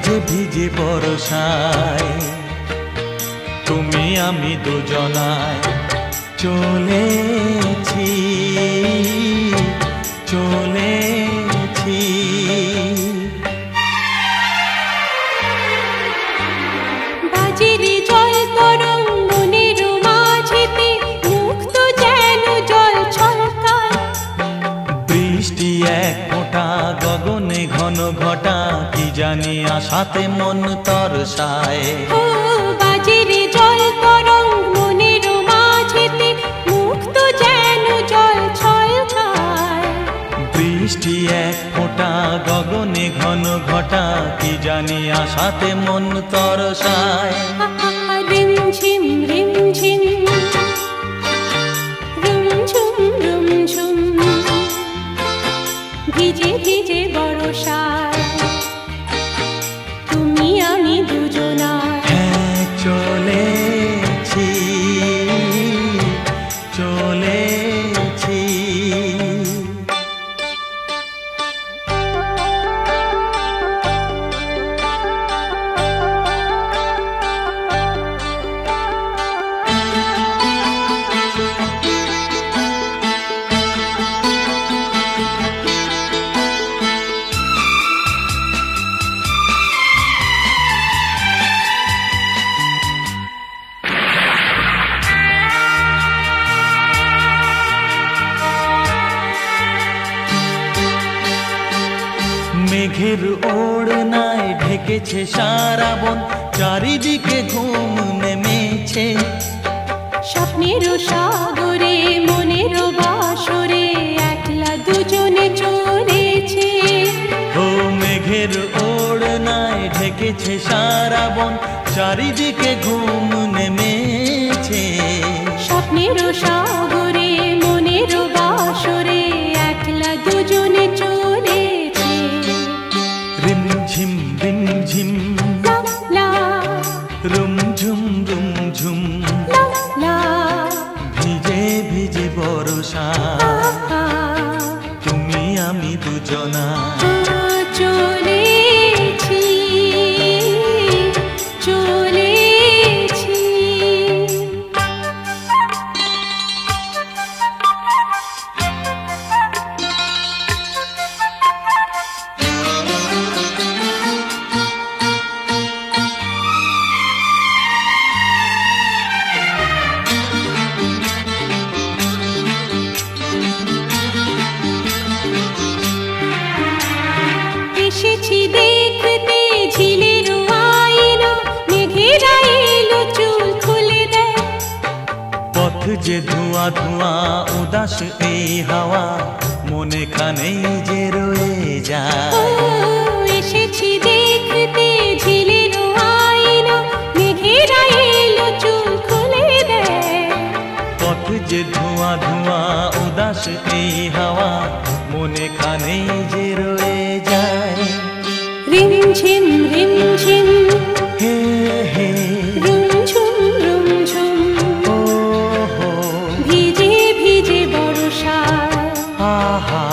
ভিজে ভিজে বর্ষায় তুমি আমি দুজনায় চলেছি চলেছি। বাজিরে জল তরঙ্গ মনের মাঝেতে মুক্ত যেন জল ছলকায়। বৃষ্টি এক ফোঁটা গগনে ঘন ঘটা কি জানি আশাতে মন তরসায়। ও বাজিরে জল তরঙ্গ মনের মাঝেতে মুক্ত যেন জল ছলকায়। বৃষ্টি এক ফোঁটা গগনে ঘন ঘটা কি জানি আশাতে মন তরসায়। রিমঝিম রিমঝিম রুমঝুম রুমঝুম ভিজে ভিজে বর্ষায় তুমি আমি দুজনায়। হ্যাঁ চলেছি চলেছি। মেঘের ওড়নায় ঢেকেছে সারা বন চারিদিকে ঘুম নেমেছে। স্বপ্নের সাগরে মনের বাসরে একলা দুজনে চলেছে। ও মেঘের ওড়নায় ঢেকেছে সারা বন চারিদিকে ঘুম নেমেছে। স্বপ্নের সাগরে মনের বাসরে একলা দুজনে চলেছে। রিমঝিম রিমঝিম লা লা রুমঝুম রুমঝুম লা লা ভিজে ভিজে বর্ষা তুমি আমি দুজনা চলেছি চলেছি। এসেছি দেখতে ঝিলের আয়না মেঘেরা এলো চুল খুলে দেয়। পথ যে ধোঁয়া ধোঁয়া উদাস এই হাওয়া মনে খানেই যে রয়ে ও যায়। এসেছি দেখতে ঝিলের আয়না মেঘেরা এলো চুল খুলে দেয়। পথ যে ধোঁয়া ধোঁয়া উদাস এই হাওয়া মনে খানেই যে রয়ে যায়। রিমঝিম রিমঝিম হে হে রুমঝুম রুমঝুম ও হো ভিজে ভিজে বর্ষায় আহা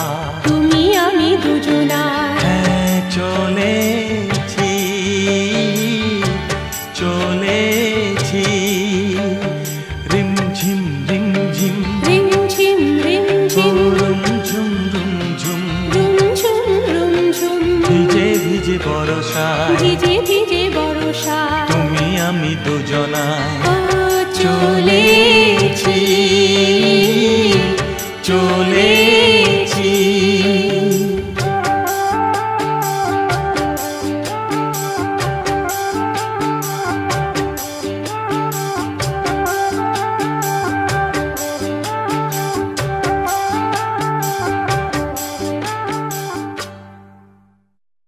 তুমি আমি দুজনায়। হ্যাঁ চলেছি চলেছি। রিমঝিম রিমঝিম রিমঝিম রিমঝিম রুমঝুম রুমঝুম রুমঝুম রুমঝুম ভিজে ভিজে বর্ষায় ভিজে ভিজে বর্ষায় তুমি আমি দুজনায় ও চলেছি চলেছি।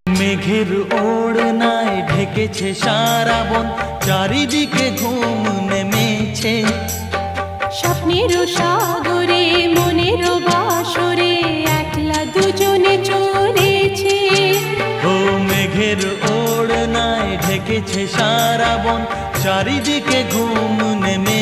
মেঘের ওড়নায় ঢেকেছে সারা বন চারিদিকে ঘুম নেমেছে। স্বপ্নের সাগরে মনের বাসরে একলা দুজনে চলেছে। ও মেঘের ওড়নায় ঢেকেছে সারা বন চারিদিকে ঘুম নেমে